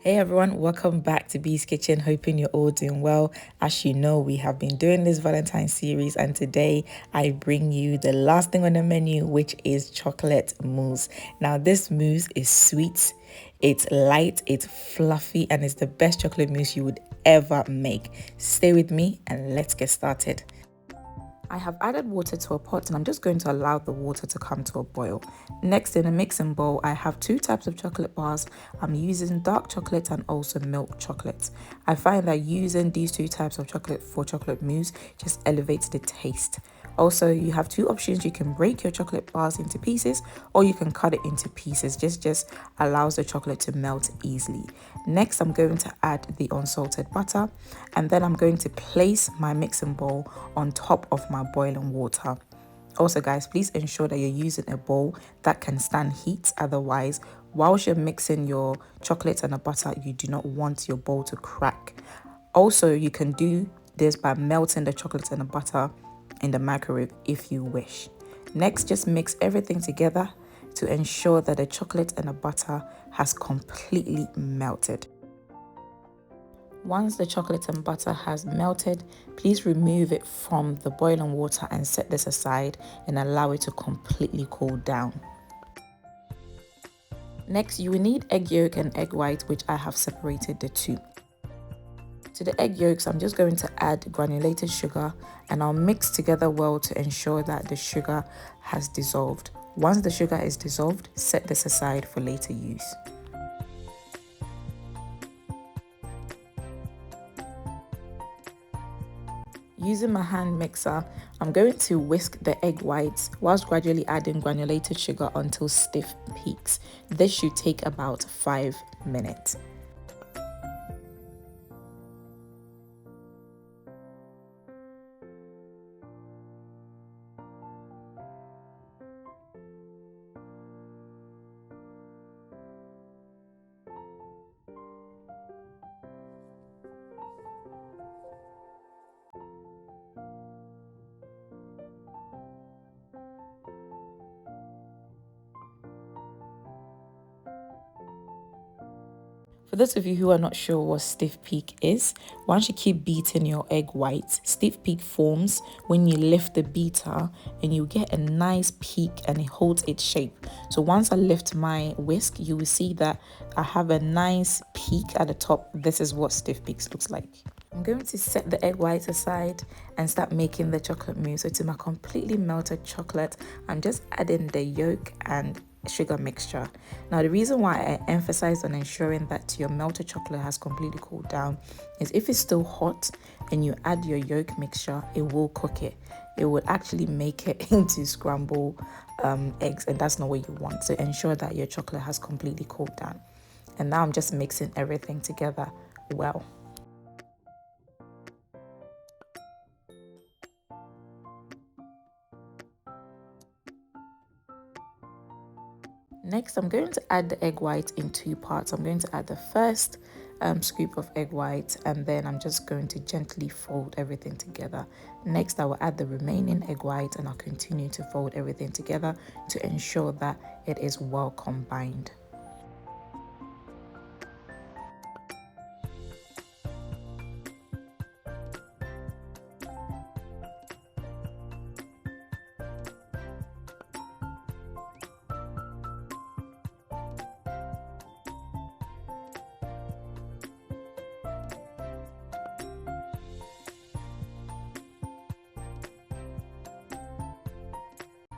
Hey everyone, welcome back to Bee's Kitchen. Hoping you're all doing well. As you know, we have been doing this Valentine series, and today I bring you the last thing on the menu, which is chocolate mousse. Now, this mousse is sweet, it's light, it's fluffy, and it's the best chocolate mousse you would ever make. Stay with me and let's get started. I have added water to a pot and I'm just going to allow the water to come to a boil. Next, in a mixing bowl, I have two types of chocolate bars. I'm using dark chocolate and also milk chocolate. I find that using these two types of chocolate for chocolate mousse just elevates the taste. Also, you have two options. You can break your chocolate bars into pieces or you can cut it into pieces. Just allows the chocolate to melt easily. Next, I'm going to add the unsalted butter, and then I'm going to place my mixing bowl on top of my boiling water. Also, guys, please ensure that you're using a bowl that can stand heat. Otherwise, whilst you're mixing your chocolate and the butter, you do not want your bowl to crack. Also, you can do this by melting the chocolate and the butter in the microwave if you wish. Next, just mix everything together to ensure that the chocolate and the butter has completely melted. Once the chocolate and butter has melted, please remove it from the boiling water and set this aside and allow it to completely cool down. Next, you will need egg yolk and egg white, which I have separated the two. To the egg yolks, I'm just going to add granulated sugar and I'll mix together well to ensure that the sugar has dissolved. Once the sugar is dissolved, set this aside for later use. Using my hand mixer, I'm going to whisk the egg whites whilst gradually adding granulated sugar until stiff peaks. This should take about 5 minutes. For those of you who are not sure what stiff peak is, once you keep beating your egg whites, stiff peak forms when you lift the beater and you get a nice peak and it holds its shape. So once I lift my whisk, you will see that I have a nice peak at the top. This is what stiff peaks looks like. I'm going to set the egg whites aside and start making the chocolate mousse. So to my completely melted chocolate, I'm just adding the yolk and sugar mixture. Now, the reason why I emphasize on ensuring that your melted chocolate has completely cooled down is if it's still hot and you add your yolk mixture, it will cook it. It would actually make it into scrambled eggs, and that's not what you want. So ensure that your chocolate has completely cooled down. And now I'm just mixing everything together well. Next, I'm going to add the egg white in two parts. I'm going to add the first scoop of egg white, and then I'm just going to gently fold everything together. Next, I will add the remaining egg white and I'll continue to fold everything together to ensure that it is well combined.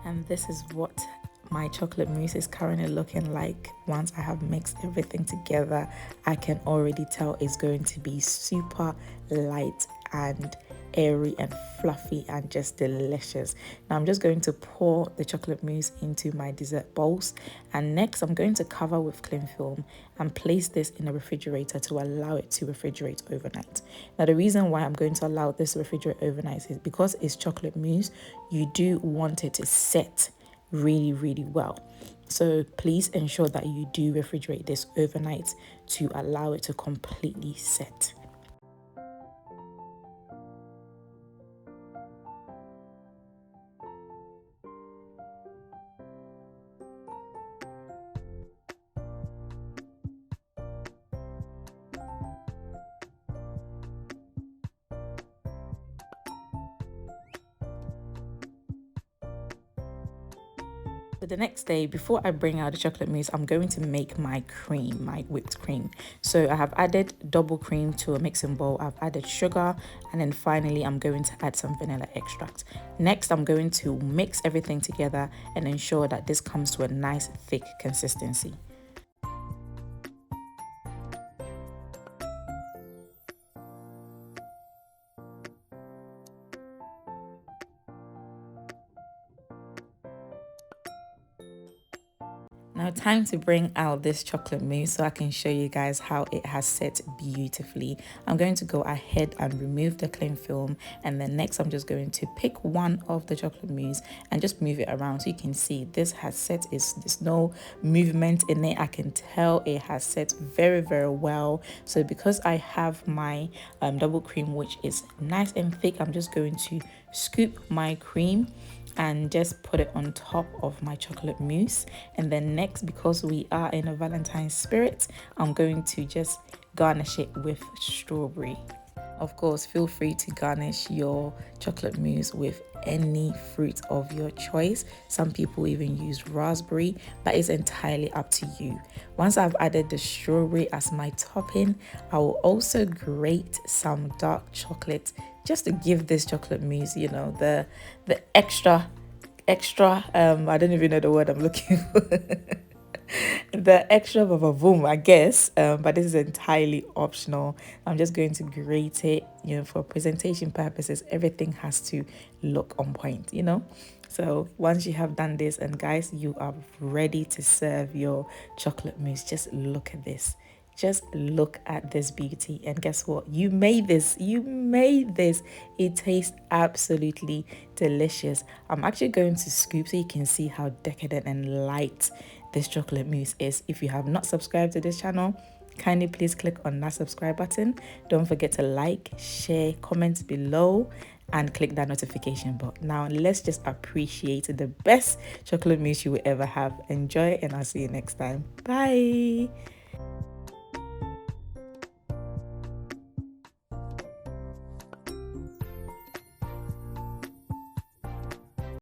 And this is what my chocolate mousse is currently looking like. Once I have mixed everything together, I can already tell it's going to be super light and airy and fluffy and just delicious. Now I'm just going to pour the chocolate mousse into my dessert bowls, and next I'm going to cover with cling film and place this in the refrigerator to allow it to refrigerate overnight. Now the reason why I'm going to allow this to refrigerate overnight is because it's chocolate mousse. You do want it to set really well, so please ensure that you do refrigerate this overnight to allow it to completely set. So the next day, before I bring out the chocolate mousse, I'm going to make my cream, my whipped cream. So I have added double cream to a mixing bowl. I've added sugar, and then finally I'm going to add some vanilla extract. Next, I'm going to mix everything together and ensure that this comes to a nice thick consistency. Now time to bring out this chocolate mousse so I can show you guys how it has set beautifully. I'm going to go ahead and remove the cling film, and then next I'm just going to pick one of the chocolate mousse and just move it around so you can see this has set. There's no movement in it. I can tell it has set very well. So because I have my double cream, which is nice and thick, I'm just going to scoop my cream and just put it on top of my chocolate mousse. And then next, because we are in a Valentine's spirit, I'm going to just garnish it with strawberry. Of course, feel free to garnish your chocolate mousse with any fruit of your choice. Some people even use raspberry, but it's entirely up to you. Once I've added the strawberry as my topping, I will also grate some dark chocolate just to give this chocolate mousse, you know, the extra I don't even know the word I'm looking for. The extra boom, I guess, but this is entirely optional. I'm just going to grate it, you know, for presentation purposes. Everything has to look on point, you know. So once you have done this, and guys, you are ready to serve your chocolate mousse. Just look at this. Just look at this beauty, and guess what? You made this. It tastes absolutely delicious. I'm actually going to scoop so you can see how decadent and light this chocolate mousse is. If you have not subscribed to this channel, kindly please click on that subscribe button. Don't forget to like, share, comment below, and click that notification button. Now let's just appreciate the best chocolate mousse you will ever have. Enjoy, and I'll see you next time. Bye.